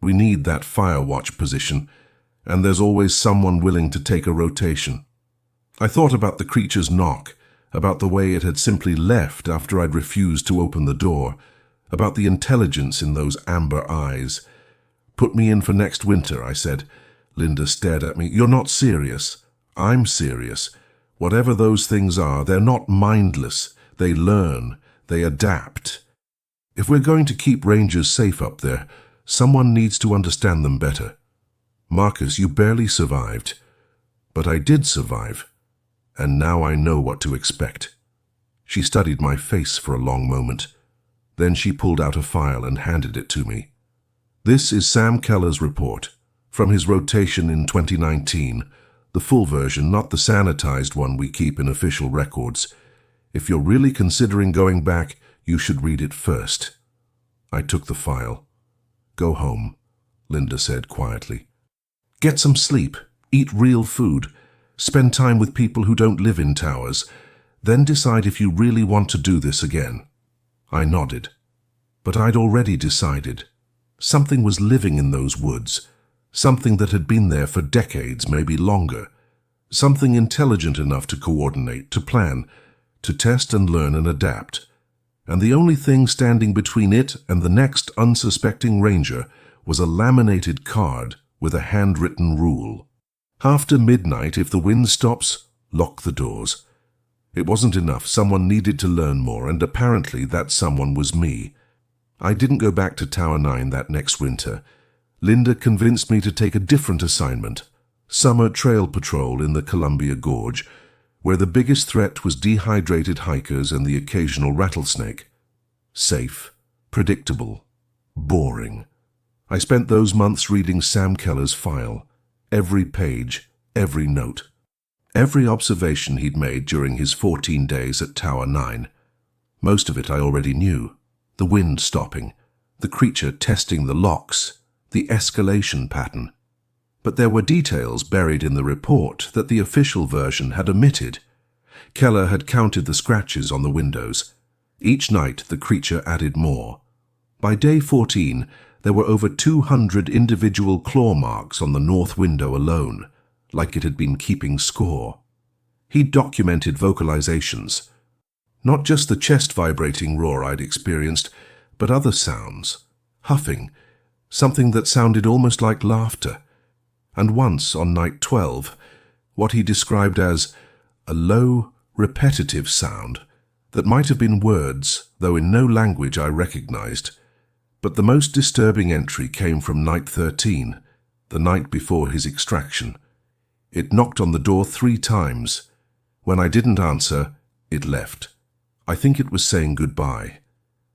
We need that Firewatch position, and there's always someone willing to take a rotation. I thought about the creature's knock, about the way it had simply left after I'd refused to open the door, about the intelligence in those amber eyes. Put me in for next winter, I said. Linda stared at me. You're not serious. I'm serious. Whatever those things are, they're not mindless. They learn. They adapt. If we're going to keep rangers safe up there, someone needs to understand them better. Marcus, you barely survived. But I did survive. And now I know what to expect. She studied my face for a long moment. Then she pulled out a file and handed it to me. This is Sam Keller's report, from his rotation in 2019, the full version, not the sanitized one we keep in official records. If you're really considering going back, you should read it first. I took the file. Go home, Linda said quietly. Get some sleep, eat real food, spend time with people who don't live in towers, then decide if you really want to do this again. I nodded. But I'd already decided. Something was living in those woods, something that had been there for decades, maybe longer, something intelligent enough to coordinate, to plan, to test and learn and adapt. And the only thing standing between it and the next unsuspecting ranger was a laminated card with a handwritten rule. After midnight, if the wind stops, lock the doors. It wasn't enough. Someone needed to learn more, and apparently that someone was me. I didn't go back to Tower 9 that next winter. Linda convinced me to take a different assignment, summer trail patrol in the Columbia Gorge, where the biggest threat was dehydrated hikers and the occasional rattlesnake. Safe, predictable, boring. I spent those months reading Sam Keller's file, every page, every note, every observation he'd made during his 14 days at Tower 9. Most of it I already knew. The wind stopping, the creature testing the locks, the escalation pattern. But there were details buried in the report that the official version had omitted. Keller had counted the scratches on the windows. Each night the creature added more. By day 14, there were over 200 individual claw marks on the north window alone, like it had been keeping score. He documented vocalizations. Not just the chest-vibrating roar I'd experienced, but other sounds. Huffing, something that sounded almost like laughter. And once, on night 12, what he described as a low, repetitive sound that might have been words, though in no language I recognized. But the most disturbing entry came from night 13, the night before his extraction. It knocked on the door 3 times. When I didn't answer, it left. I think it was saying goodbye.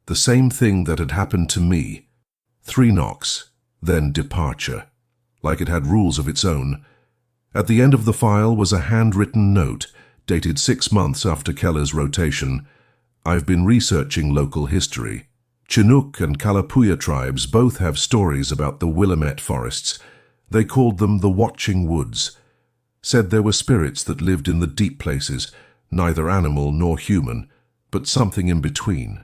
The same thing that had happened to me. 3 knocks, then departure, like it had rules of its own. At the end of the file was a handwritten note, dated 6 months after Keller's rotation. I've been researching local history. Chinook and Kalapuya tribes both have stories about the Willamette forests. They called them the Watching Woods. Said there were spirits that lived in the deep places, neither animal nor human, but something in between.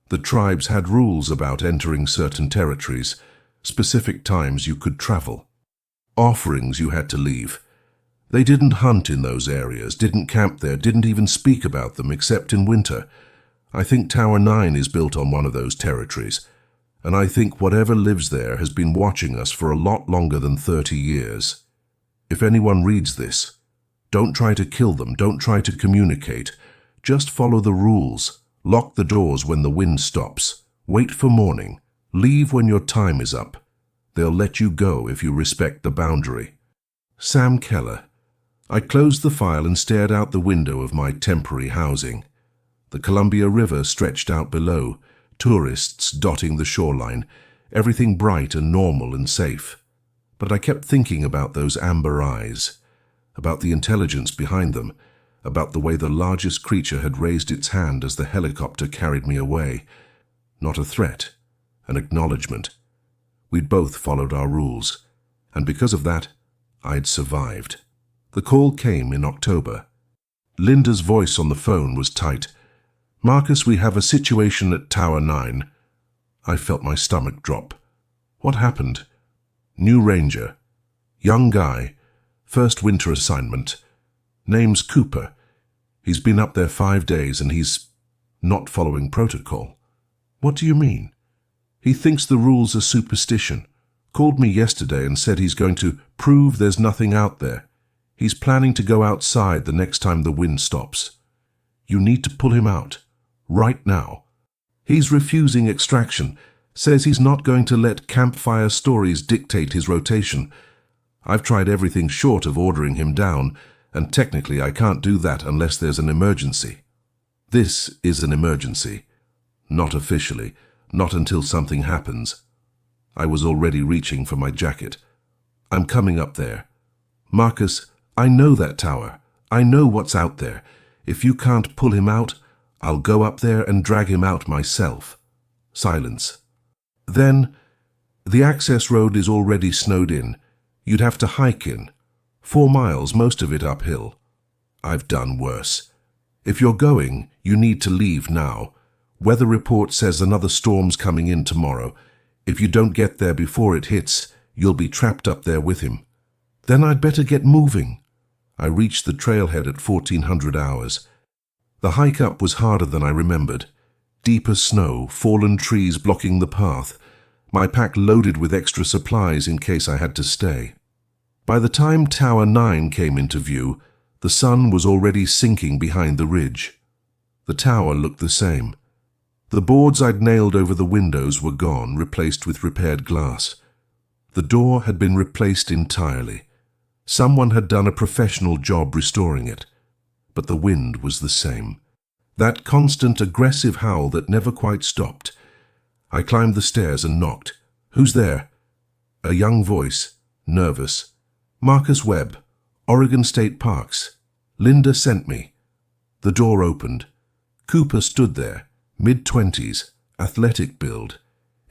The tribes had rules about entering certain territories, specific times you could travel, offerings you had to leave. They didn't hunt in those areas, didn't camp there, didn't even speak about them except in winter. I think Tower 9 is built on one of those territories, and I think whatever lives there has been watching us for a lot longer than 30 years. If anyone reads this, don't try to kill them, don't try to communicate. Just follow the rules. Lock the doors when the wind stops. Wait for morning. Leave when your time is up. They'll let you go if you respect the boundary. Sam Keller. I closed the file and stared out the window of my temporary housing. The Columbia River stretched out below, tourists dotting the shoreline, everything bright and normal and safe. But I kept thinking about those amber eyes, about the intelligence behind them, about the way the largest creature had raised its hand as the helicopter carried me away. Not a threat, an acknowledgement. We'd both followed our rules, and because of that, I'd survived. The call came in October. Linda's voice on the phone was tight. "Marcus, we have a situation at Tower 9. I felt my stomach drop. What happened? New ranger. Young guy. First winter assignment. Name's Cooper. He's been up there 5 days and he's not following protocol." "What do you mean?" "He thinks the rules are superstition. Called me yesterday and said he's going to prove there's nothing out there. He's planning to go outside the next time the wind stops. You need to pull him out. Right now. He's refusing extraction. Says he's not going to let campfire stories dictate his rotation. I've tried everything short of ordering him down, and technically I can't do that unless there's an emergency. This is an emergency. Not officially, not until something happens." I was already reaching for my jacket. "I'm coming up there. Marcus, I know that tower. I know what's out there. If you can't pull him out, I'll go up there and drag him out myself." Silence. "Then, the access road is already snowed in. You'd have to hike in. 4 miles, most of it uphill." "I've done worse. If you're going, you need to leave now. Weather report says another storm's coming in tomorrow. If you don't get there before it hits, you'll be trapped up there with him." "Then I'd better get moving." I reached the trailhead at 1400 hours. The hike up was harder than I remembered. Deeper snow, fallen trees blocking the path. My pack loaded with extra supplies in case I had to stay. By the time Tower 9 came into view, the sun was already sinking behind the ridge. The tower looked the same. The boards I'd nailed over the windows were gone, replaced with repaired glass. The door had been replaced entirely. Someone had done a professional job restoring it. But the wind was the same. That constant aggressive howl that never quite stopped. I climbed the stairs and knocked. "Who's there?" A young voice, nervous. "Marcus Webb, Oregon State Parks. Linda sent me." The door opened. Cooper stood there, mid-20s, athletic build,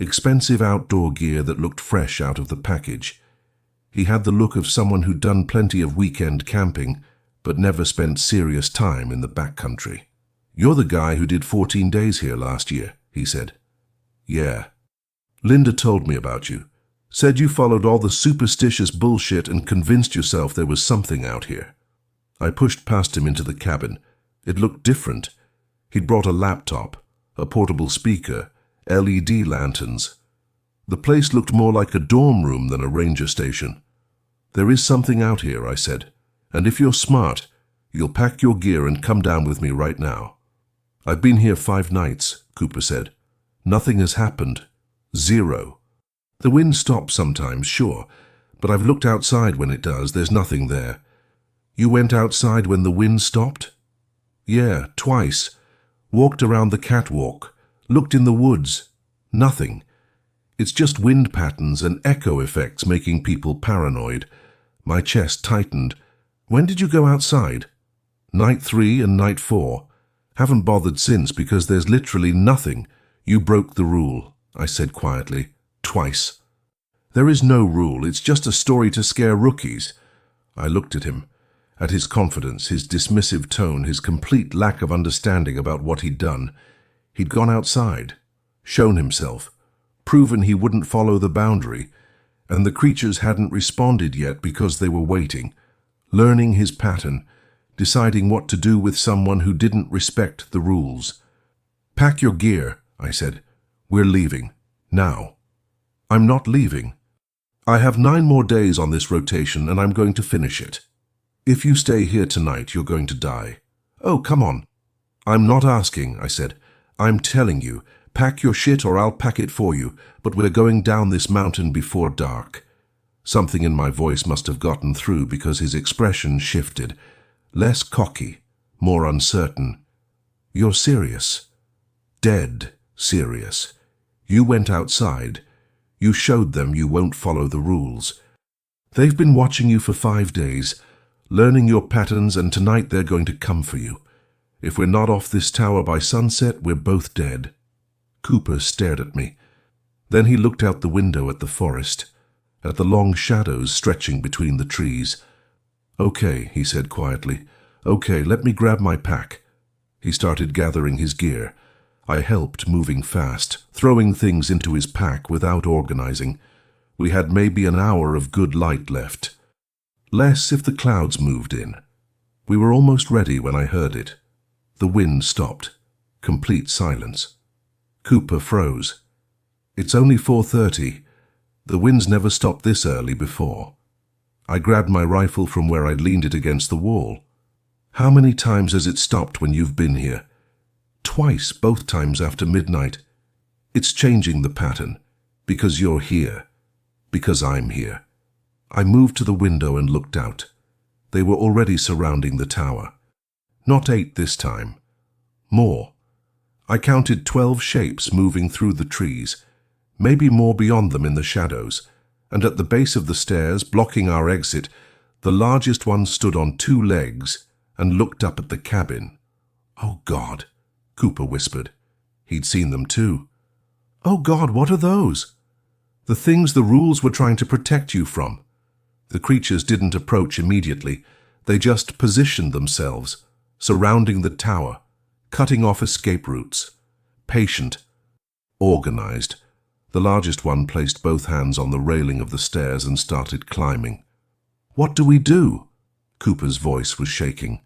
expensive outdoor gear that looked fresh out of the package. He had the look of someone who'd done plenty of weekend camping, but never spent serious time in the backcountry. "You're the guy who did 14 days here last year," he said. "Yeah. Linda told me about you. Said you followed all the superstitious bullshit and convinced yourself there was something out here." I pushed past him into the cabin. It looked different. He'd brought a laptop, a portable speaker, LED lanterns. The place looked more like a dorm room than a ranger station. "There is something out here," I said, "and if you're smart, you'll pack your gear and come down with me right now." "I've been here 5 nights, Cooper said. "Nothing has happened. 0. The wind stops sometimes, sure, but I've looked outside when it does. There's nothing there." "You went outside when the wind stopped?" "Yeah, twice. Walked around the catwalk. Looked in the woods. Nothing. It's just wind patterns and echo effects making people paranoid." My chest tightened. "When did you go outside?" "Night 3 and night 4. Haven't bothered since because there's literally nothing." "You broke the rule," I said quietly. "Twice." "There is no rule. It's just a story to scare rookies." I looked at him. At his confidence, his dismissive tone, his complete lack of understanding about what he'd done. He'd gone outside, shown himself, proven he wouldn't follow the boundary, and the creatures hadn't responded yet because they were waiting, learning his pattern, deciding what to do with someone who didn't respect the rules. "Pack your gear," I said. "We're leaving. Now." "I'm not leaving. I have 9 more days on this rotation and I'm going to finish it. If you stay here tonight, you're going to die." "Oh, come on." "I'm not asking," I said. "I'm telling you. Pack your shit or I'll pack it for you, but we're going down this mountain before dark." Something in my voice must have gotten through because his expression shifted. Less cocky, more uncertain. "You're serious. Dead serious. You went outside. You showed them you won't follow the rules. They've been watching you for 5 days, learning your patterns, and tonight they're going to come for you. If we're not off this tower by sunset, we're both dead." Cooper stared at me. Then he looked out the window at the forest, at the long shadows stretching between the trees. "Okay," he said quietly. Okay, let me grab my pack. He started gathering his gear. I helped, moving fast, throwing things into his pack without organizing. We had maybe an hour of good light left. Less if the clouds moved in. We were almost ready when I heard it. The wind stopped. Complete silence. Cooper froze. It's only 4:30. The wind's never stopped this early before. I grabbed my rifle from where I'd leaned it against the wall. How many times has it stopped when you've been here? Twice, both times after midnight. It's changing the pattern. Because you're here. Because I'm here. I moved to the window and looked out. They were already surrounding the tower. Not 8 this time. More. I counted 12 shapes moving through the trees, maybe more beyond them in the shadows, and at the base of the stairs, blocking our exit, the largest one stood on 2 legs and looked up at the cabin. "Oh God," Cooper whispered. He'd seen them too. "Oh God, what are those?" "The things the rules were trying to protect you from." The creatures didn't approach immediately. They just positioned themselves, surrounding the tower, cutting off escape routes. Patient. Organized. The largest one placed both hands on the railing of the stairs and started climbing. "What do we do?" Cooper's voice was shaking.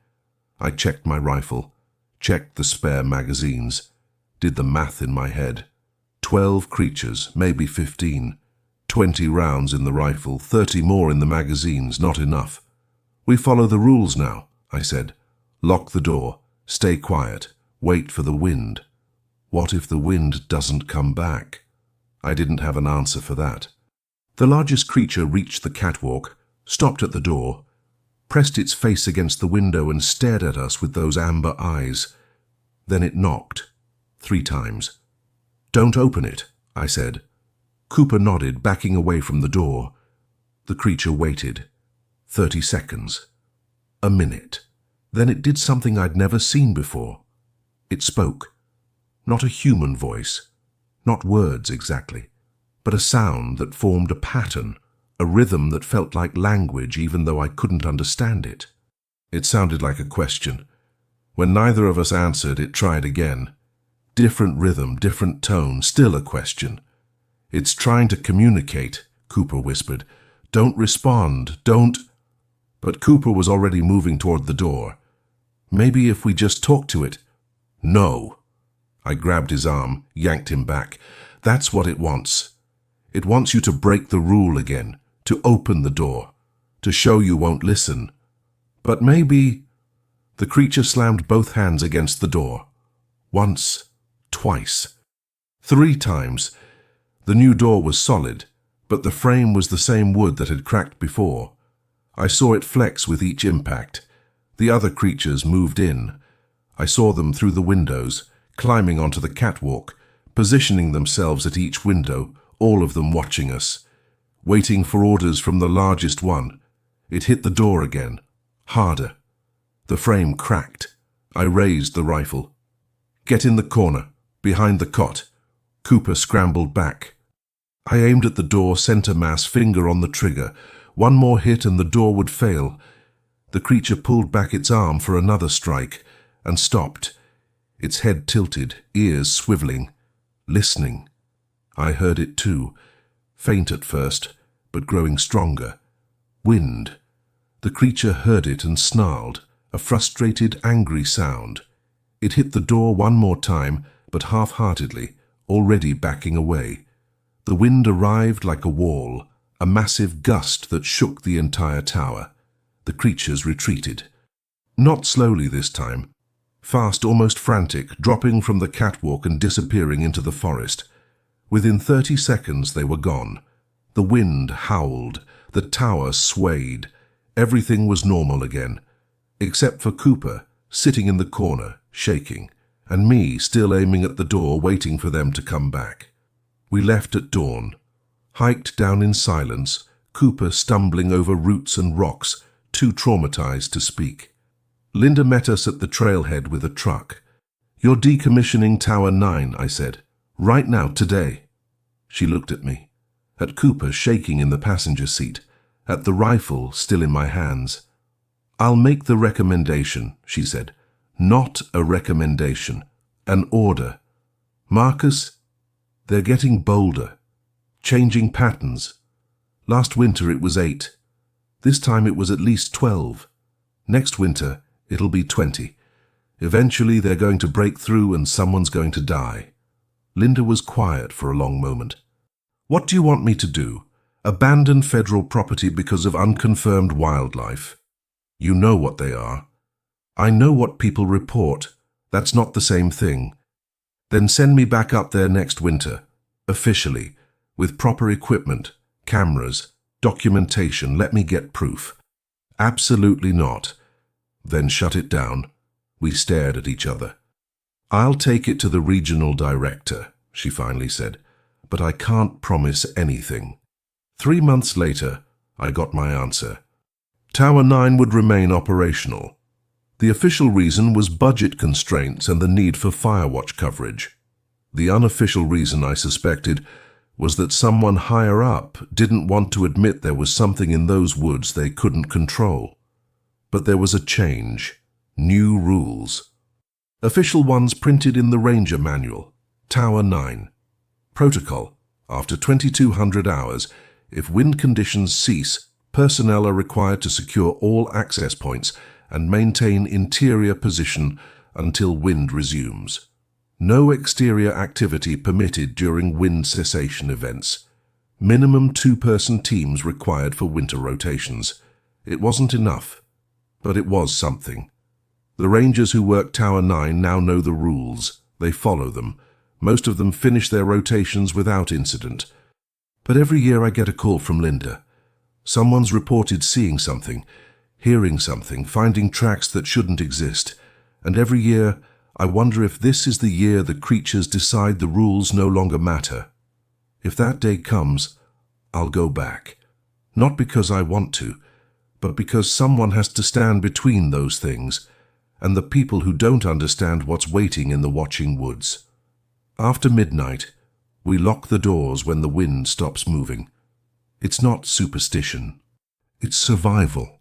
I checked my rifle, checked the spare magazines, did the math in my head. 12 creatures, maybe 15. 20 rounds in the rifle, 30 more in the magazines, not enough. "We follow the rules now," I said. "Lock the door, stay quiet, wait for the wind." What if the wind doesn't come back? I didn't have an answer for that. The largest creature reached the catwalk, stopped at the door, pressed its face against the window and stared at us with those amber eyes. Then it knocked, 3 times. "Don't open it," I said. Cooper nodded, backing away from the door. The creature waited. 30 seconds. A minute. Then it did something I'd never seen before. It spoke. Not a human voice. Not words exactly. But a sound that formed a pattern, a rhythm that felt like language even though I couldn't understand it. It sounded like a question. When neither of us answered, it tried again. Different rhythm, different tone, still a question. "It's trying to communicate," Cooper whispered. "Don't respond, don't—" But Cooper was already moving toward the door. "Maybe if we just talk to it." "No." I grabbed his arm, yanked him back. "That's what it wants. It wants you to break the rule again, to open the door, to show you won't listen. But maybe—" The creature slammed both hands against the door. Once, twice, 3 times. The new door was solid, but the frame was the same wood that had cracked before. I saw it flex with each impact. The other creatures moved in. I saw them through the windows, climbing onto the catwalk, positioning themselves at each window, all of them watching us, waiting for orders from the largest one. It hit the door again, harder. The frame cracked. I raised the rifle. "Get in the corner, behind the cot." Cooper scrambled back. I aimed at the door center mass, finger on the trigger. One more hit and the door would fail. The creature pulled back its arm for another strike and stopped. Its head tilted, ears swiveling, listening. I heard it too, faint at first, but growing stronger. Wind. The creature heard it and snarled, a frustrated, angry sound. It hit the door one more time, but half-heartedly, already backing away. The wind arrived like a wall, a massive gust that shook the entire tower. The creatures retreated. Not slowly this time. Fast, almost frantic, dropping from the catwalk and disappearing into the forest. Within 30 seconds they were gone. The wind howled, the tower swayed. Everything was normal again, except for Cooper, sitting in the corner, shaking, and me still aiming at the door, waiting for them to come back. We left at dawn, hiked down in silence, Cooper stumbling over roots and rocks, too traumatized to speak. Linda met us at the trailhead with a truck. "You're decommissioning Tower 9, I said. "Right now, today." She looked at me, at Cooper shaking in the passenger seat, at the rifle still in my hands. "I'll make the recommendation," she said. "Not a recommendation. An order. Marcus, they're getting bolder. Changing patterns. Last winter it was 8. This time it was at least 12. Next winter it'll be 20. Eventually they're going to break through and someone's going to die." Linda was quiet for a long moment. "What do you want me to do? Abandon federal property because of unconfirmed wildlife? You know what they are." "I know what people report. That's not the same thing." "Then send me back up there next winter, officially, with proper equipment, cameras, documentation. Let me get proof." "Absolutely not." "Then shut it down." We stared at each other. "I'll take it to the regional director," she finally said, "but I can't promise anything." 3 months later, I got my answer. Tower 9 would remain operational. The official reason was budget constraints and the need for Firewatch coverage. The unofficial reason, I suspected, was that someone higher up didn't want to admit there was something in those woods they couldn't control. But there was a change. New rules. Official ones printed in the Ranger Manual. Tower 9. Protocol. After 2200 hours, if wind conditions cease, personnel are required to secure all access points and maintain interior position until wind resumes. No exterior activity permitted during wind cessation events. Minimum 2-person teams required for winter rotations. It wasn't enough, but it was something. The Rangers who work Tower 9 now know the rules. They follow them. Most of them finish their rotations without incident. But every year I get a call from Linda. Someone's reported seeing something, hearing something, finding tracks that shouldn't exist. And every year I wonder if this is the year the creatures decide the rules no longer matter. If that day comes, I'll go back. Not because I want to, but because someone has to stand between those things and the people who don't understand what's waiting in the watching woods. After midnight, we lock the doors when the wind stops moving. It's not superstition. It's survival.